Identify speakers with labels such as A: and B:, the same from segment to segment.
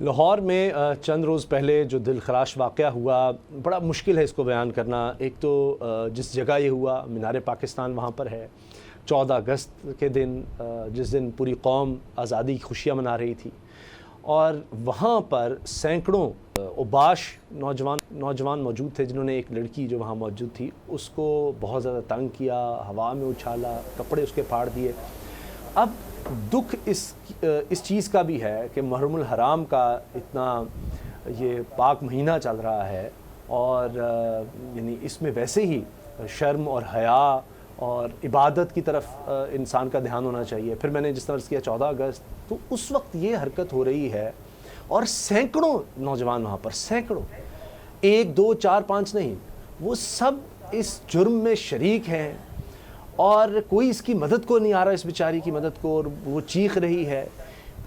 A: لاہور میں چند روز پہلے جو دل خراش واقعہ ہوا، بڑا مشکل ہے اس کو بیان کرنا۔ ایک تو جس جگہ یہ ہوا مینار پاکستان وہاں پر ہے، 14 اگست کے دن جس دن پوری قوم آزادی کی خوشیاں منا رہی تھی، اور وہاں پر سینکڑوں اوباش نوجوان موجود تھے جنہوں نے ایک لڑکی جو وہاں موجود تھی اس کو بہت زیادہ تنگ کیا، ہوا میں اچھالا، کپڑے اس کے پھاڑ دیے۔ اب دکھ اس چیز کا بھی ہے کہ محرم الحرام کا اتنا یہ پاک مہینہ چل رہا ہے، اور یعنی اس میں ویسے ہی شرم اور حیا اور عبادت کی طرف انسان کا دھیان ہونا چاہیے۔ پھر میں نے جس طرح کیا 14 اگست، تو اس وقت یہ حرکت ہو رہی ہے اور سینکڑوں نوجوان وہاں پر، سینکڑوں، 1 2 4 5 نہیں، وہ سب اس جرم میں شریک ہیں، اور کوئی اس کی مدد کو نہیں آ رہا، اس بیچاری کی مدد کو، اور وہ چیخ رہی ہے۔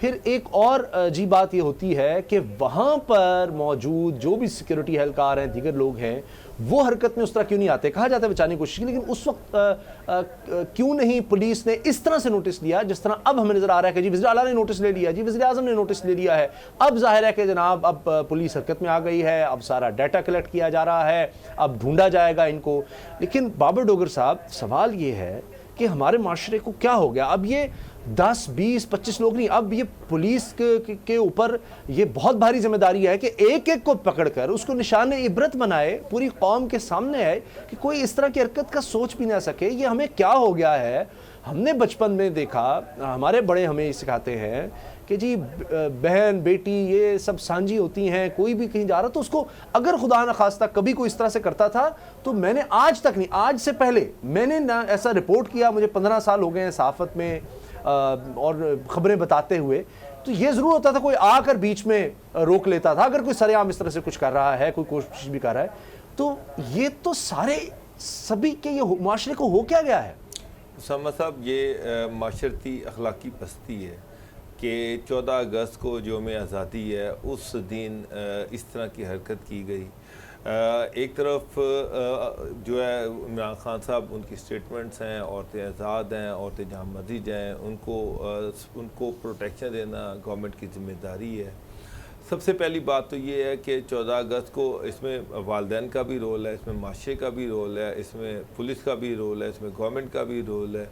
A: پھر ایک اور عجیب بات یہ ہوتی ہے کہ وہاں پر موجود جو بھی سیکیورٹی اہلکار ہیں، دیگر لوگ ہیں، وہ حرکت میں اس طرح کیوں نہیں آتے؟ کہا جاتا ہے بچانے کی کوشش کی، لیکن اس وقت کیوں نہیں پولیس نے اس طرح سے نوٹس لیا جس طرح اب ہمیں نظر آ رہا ہے کہ جی وزیر اعلیٰ نے نوٹس لے لیا، جی وزیر اعظم نے نوٹس لے لیا ہے، اب ظاہر ہے کہ جناب اب پولیس حرکت میں آ گئی ہے، اب سارا ڈیٹا کلیکٹ کیا جا رہا ہے، اب ڈھونڈا جائے گا ان کو۔ لیکن بابر ڈوگر صاحب، سوال یہ ہے کہ ہمارے معاشرے کو کیا ہو گیا؟ اب یہ 10 20 25 لوگ نہیں، اب یہ پولیس کے اوپر یہ بہت بھاری ذمہ داری ہے کہ ایک ایک کو پکڑ کر اس کو نشان عبرت بنائے، پوری قوم کے سامنے ہے کہ کوئی اس طرح کی حرکت کا سوچ بھی نہ سکے۔ یہ ہمیں کیا ہو گیا ہے؟ ہم نے بچپن میں دیکھا، ہمارے بڑے ہمیں سکھاتے ہیں کہ جی بہن بیٹی یہ سب سانجھی ہوتی ہیں، کوئی بھی کہیں جا رہا تو اس کو اگر خدا نخواستہ کبھی کوئی اس طرح سے کرتا تھا تو میں نے آج تک نہیں، آج سے پہلے میں نے نہ ایسا رپورٹ کیا، مجھے 15 سال ہو گئے ہیں صحافت میں اور خبریں بتاتے ہوئے، تو یہ ضرور ہوتا تھا کوئی آ کر بیچ میں روک لیتا تھا اگر کوئی سرے عام اس طرح سے کچھ کر رہا ہے، کوئی کوشش بھی کر رہا ہے۔ تو یہ تو سارے سبھی کے یہ معاشرے کو ہو کیا گیا ہے؟
B: اسامہ صاحب، یہ معاشرتی اخلاقی پستی ہے کہ 14 اگست کو یوم آزادی ہے، اس دن اس طرح کی حرکت کی گئی۔ ایک طرف جو ہے عمران خان صاحب، ان کی سٹیٹمنٹس ہیں، عورتیں آزاد ہیں، عورتیں جہاں مرضی جائیں، ان کو پروٹیکشن دینا گورنمنٹ کی ذمہ داری ہے۔ سب سے پہلی بات تو یہ ہے کہ 14 اگست کو اس میں والدین کا بھی رول ہے، اس میں معاشرے کا بھی رول ہے، اس میں پولیس کا بھی رول ہے، اس میں گورنمنٹ کا بھی رول ہے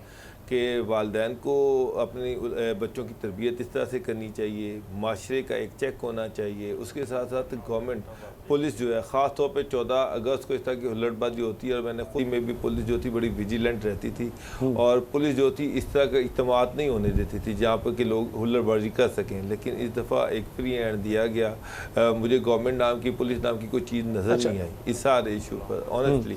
B: کہ والدین کو اپنی بچوں کی تربیت اس طرح سے کرنی چاہیے، معاشرے کا ایک چیک ہونا چاہیے، اس کے ساتھ ساتھ گورنمنٹ، پولیس جو ہے خاص طور پہ 14 اگست کو اس طرح کی ہلڑ بازی ہوتی ہے، اور میں نے خود میں بھی پولیس جو تھی بڑی ویجیلنٹ رہتی تھی، اور پولیس جو تھی اس طرح کا اجتماعات نہیں ہونے دیتی تھی جہاں پر کہ لوگ ہلڑ بازی کر سکیں۔ لیکن اس دفعہ ایک فری ہینڈ دیا گیا، مجھے گورنمنٹ نام کی، پولیس نام کی کوئی چیز نظر نہیں آئی اس سارے ایشو پر آنیسٹلی۔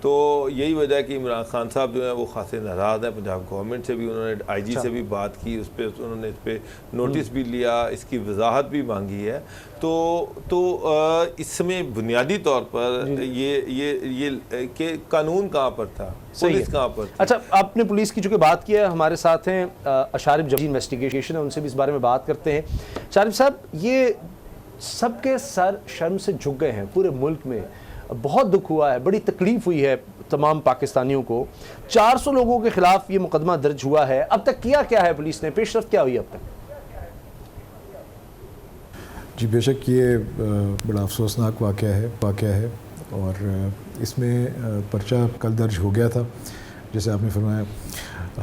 B: تو یہی وجہ ہے کہ عمران خان صاحب جو ہیں وہ خاصے ناراض ہیں پنجاب گورنمنٹ سے بھی، انہوں نے آئی جی سے بھی بات کی، اس پہ انہوں نے اس پہ نوٹس بھی لیا، اس کی وضاحت بھی مانگی ہے۔ تو اس میں بنیادی طور پر یہ کہ قانون کہاں پر تھا، پولیس کہاں پر تھی۔
A: اچھا، آپ نے پولیس کی چونکہ بات کیا ہے، ہمارے ساتھ ہیں اشارف جبری انویسٹیگیشن ہے، ان سے بھی اس بارے میں بات کرتے ہیں۔ اشارف صاحب، یہ سب کے سر شرم سے جھک گئے ہیں، پورے ملک میں بہت دکھ ہوا ہے، بڑی تکلیف ہوئی ہے تمام پاکستانیوں کو۔ 400 لوگوں کے خلاف یہ مقدمہ درج ہوا ہے، اب تک کیا ہے پولیس نے؟ پیش رفت کیا ہوئی اب تک؟
C: جی بے شک یہ بڑا افسوسناک واقعہ ہے، اور اس میں پرچہ کل درج ہو گیا تھا جیسے آپ نے فرمایا۔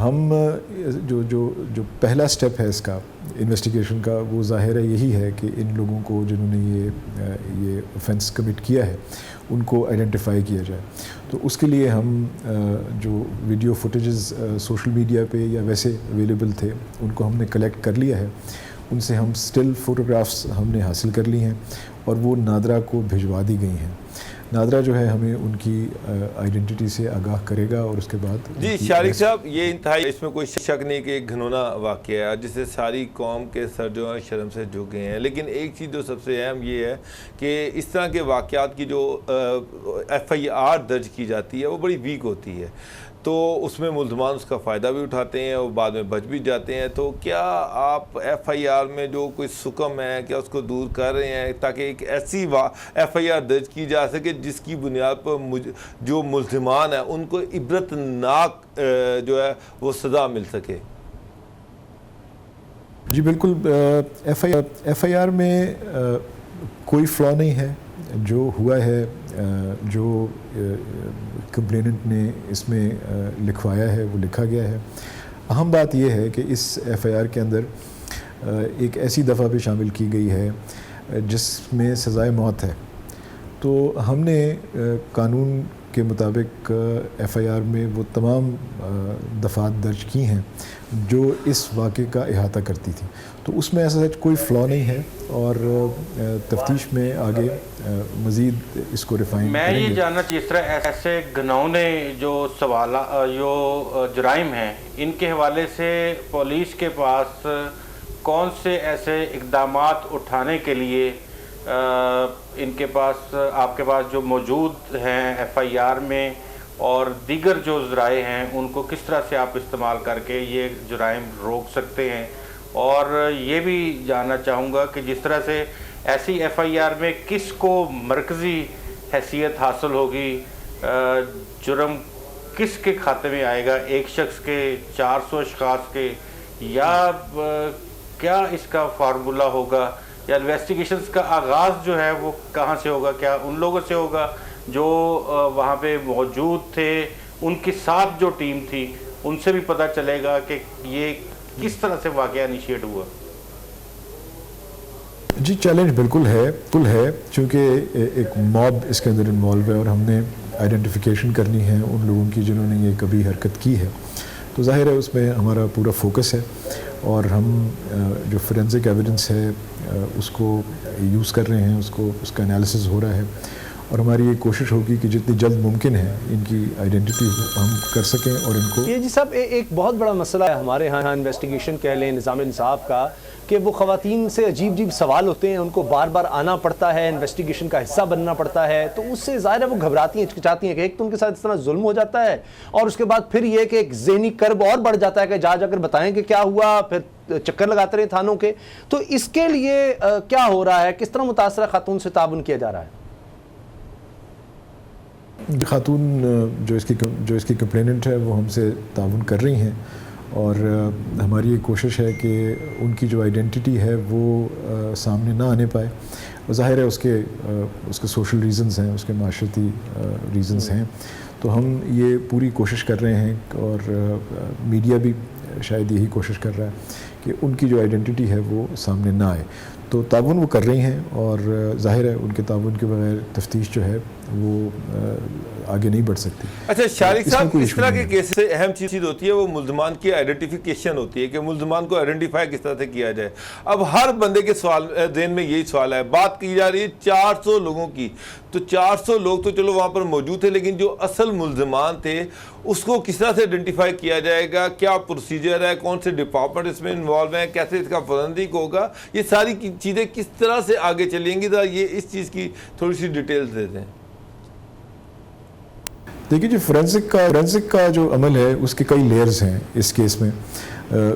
C: ہم جو پہلا سٹیپ ہے اس کا انویسٹیگیشن کا، وہ ظاہر ہے یہی ہے کہ ان لوگوں کو جنہوں نے یہ offense کمٹ کیا ہے ان کو آئیڈینٹیفائی کیا جائے۔ تو اس کے لیے ہم جو ویڈیو فوٹیجز سوشل میڈیا پہ یا ویسے اویلیبل تھے ان کو ہم نے کلیکٹ کر لیا ہے، ان سے ہم سٹل فوٹوگرافس ہم نے حاصل کر لی ہیں، اور وہ نادرا کو بھجوا دی گئی ہیں۔ نادرا جو ہے ہمیں ان کی آئیڈینٹی سے آگاہ کرے گا، اور اس کے بعد
B: جی شارق صاحب، یہ انتہائی، اس میں کوئی شک نہیں کہ ایک گھنونا واقعہ ہے جس سے ساری قوم کے سر جو ہیں شرم سے جھک گئے ہیں۔ لیکن ایک چیز جو سب سے اہم یہ ہے کہ اس طرح کے واقعات کی جو FIR درج کی جاتی ہے وہ بڑی ویک ہوتی ہے، تو اس میں ملزمان اس کا فائدہ بھی اٹھاتے ہیں اور بعد میں بچ بھی جاتے ہیں۔ تو کیا آپ FIR میں جو کوئی سکم ہے کیا اس کو دور کر رہے ہیں تاکہ ایک ایسی FIR درج کی جا سکے جس کی بنیاد پر جو ملزمان ہیں ان کو عبرت ناک جو ہے وہ سزا مل سکے؟
C: جی بالکل، ایف آئی آر میں کوئی فلا نہیں ہے. جو ہوا ہے، جو کمپلیننٹ نے اس میں لکھوایا ہے وہ لکھا گیا ہے. اہم بات یہ ہے کہ اس ایف آئی آر کے اندر ایک ایسی دفعہ بھی شامل کی گئی ہے جس میں سزائے موت ہے. تو ہم نے قانون کے مطابق ایف آئی آر میں وہ تمام دفعات درج کی ہیں جو اس واقعے کا احاطہ کرتی تھی. تو اس میں ایسا کوئی فلا نہیں ہے، اور تفتیش میں آگے مزید اس کو ریفائن
D: میں
C: کریں گے.
D: یہ جاننا چاہیے، اس طرح ایسے گھناؤنے جو جو جرائم ہیں، ان کے حوالے سے پولیس کے پاس کون سے ایسے اقدامات اٹھانے کے لیے ان کے پاس، آپ کے پاس جو موجود ہیں ایف آئی آر میں، اور دیگر جو ذرائع ہیں ان کو کس طرح سے آپ استعمال کر کے یہ جرائم روک سکتے ہیں؟ اور یہ بھی جاننا چاہوں گا کہ جس طرح سے ایسی ایف آئی آر میں کس کو مرکزی حیثیت حاصل ہوگی، جرم کس کے کھاتے میں آئے گا، ایک شخص کے، 400 اشخاص کے، یا کیا اس کا فارمولا ہوگا، یا انویسٹیگیشنز کا آغاز جو ہے وہ کہاں سے ہوگا؟ کیا ان لوگوں سے ہوگا جو وہاں پہ موجود تھے، ان کے ساتھ جو ٹیم تھی ان سے بھی پتہ چلے گا کہ یہ کس طرح سے واقعہ انیشیٹ ہوا؟
C: جی چیلنج بالکل ہے، چونکہ ایک موب اس کے اندر انوالو ہے، اور ہم نے آئیڈینٹیفیکیشن کرنی ہے ان لوگوں کی جنہوں نے یہ کبھی حرکت کی ہے. تو ظاہر ہے اس میں ہمارا پورا فوکس ہے، اور ہم جو فورینسک ایویڈنس ہے اس کو یوز کر رہے ہیں، اس کا انالیسس ہو رہا ہے، اور ہماری یہ کوشش ہوگی کہ جتنی جلد ممکن ہے ان کی آئیڈینٹی ہم کر سکیں اور ان کو.
A: یہ جی صاحب ایک بہت بڑا مسئلہ ہے ہمارے ہاں انویسٹیگیشن کہہ لیں، نظام انصاف کا، کہ وہ خواتین سے عجیب سوال ہوتے ہیں، ان کو بار بار آنا پڑتا ہے، انویسٹیگیشن کا حصہ بننا پڑتا ہے، تو اس سے ظاہر ہے وہ گھبراتی ہیں، ہچکچاتی ہیں کہ ایک تو ان کے ساتھ اس طرح ظلم ہو جاتا ہے، اور اس کے بعد پھر یہ کہ ایک ذہنی کرب اور بڑھ جاتا ہے کہ جا کر بتائیں کہ کیا ہوا، پھر چکر لگاتے رہے تھانوں کے. تو اس کے لیے کیا ہو رہا ہے، کس طرح متاثرہ خاتون سے تعاون کیا جا رہا ہے؟
C: خاتون جو اس کی کمپلیننٹ ہے وہ ہم سے تعاون کر رہی ہیں، اور ہماری یہ کوشش ہے کہ ان کی جو آئیڈینٹی ہے وہ سامنے نہ آنے پائے. ظاہر ہے اس کے سوشل ریزنز ہیں، اس کے معاشرتی ریزنز ہیں. تو ہم یہ پوری کوشش کر رہے ہیں، اور میڈیا بھی شاید یہی کوشش کر رہا ہے کہ ان کی جو آئیڈینٹی ہے وہ سامنے نہ آئے. تو تعاون وہ کر رہی ہیں، اور ظاہر ہے ان کے تعاون کے بغیر تفتیش جو ہے وہ آگے نہیں بڑھ سکتی.
B: اچھا شارق صاحب، اس طرح کے کیس سے اہم چیز ہوتی ہے وہ ملزمان کی آئیڈینٹیفیکیشن ہوتی ہے، کہ ملزمان کو آئیڈینٹیفائی کس طرح سے کیا جائے. اب ہر بندے کے ذہن میں یہی سوال ہے، بات کی جا رہی ہے 400 لوگوں کی، تو 400 لوگ تو چلو وہاں پر موجود تھے، لیکن جو اصل ملزمان تھے اس کو کس طرح سے آئیڈینٹیفائی کیا جائے گا، کیا پروسیجر ہے، کون سے ڈپارٹمنٹ اس میں انوالو ہیں، کیسے اس کا فورنسک ہوگا، یہ ساری چیزیں کس طرح سے آگے چلیں گی؟ ذرا یہ اس چیز کی تھوڑی سی ڈیٹیلز دے دیں.
C: دیکھیے جی، فورینسک کا جو عمل ہے اس کے کئی لیئرز ہیں اس کیس میں.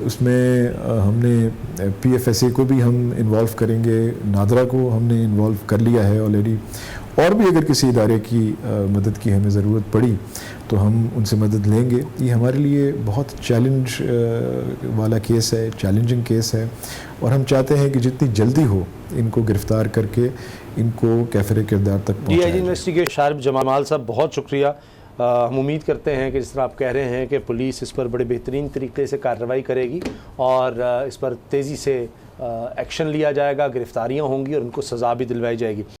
C: اس میں ہم نے پی ایف ایس اے کو بھی ہم انوالو کریں گے، نادرا کو ہم نے انوالو کر لیا ہے آلریڈی، اور بھی اگر کسی ادارے کی مدد کی ہمیں ضرورت پڑی تو ہم ان سے مدد لیں گے. یہ ہمارے لیے بہت چیلنج والا کیس ہے، چیلنجنگ کیس ہے، اور ہم چاہتے ہیں کہ جتنی جلدی ہو ان کو گرفتار کر کے ان کو کیفر کردار تک پہنچایا جائے.
A: انویسٹیگیشن شارق جمال صاحب بہت شکریہ. ہم امید کرتے ہیں کہ جس طرح آپ کہہ رہے ہیں کہ پولیس اس پر بڑے بہترین طریقے سے کارروائی کرے گی، اور اس پر تیزی سے ایکشن لیا جائے گا، گرفتاریاں ہوں گی اور ان کو سزا بھی دلوائی جائے گی.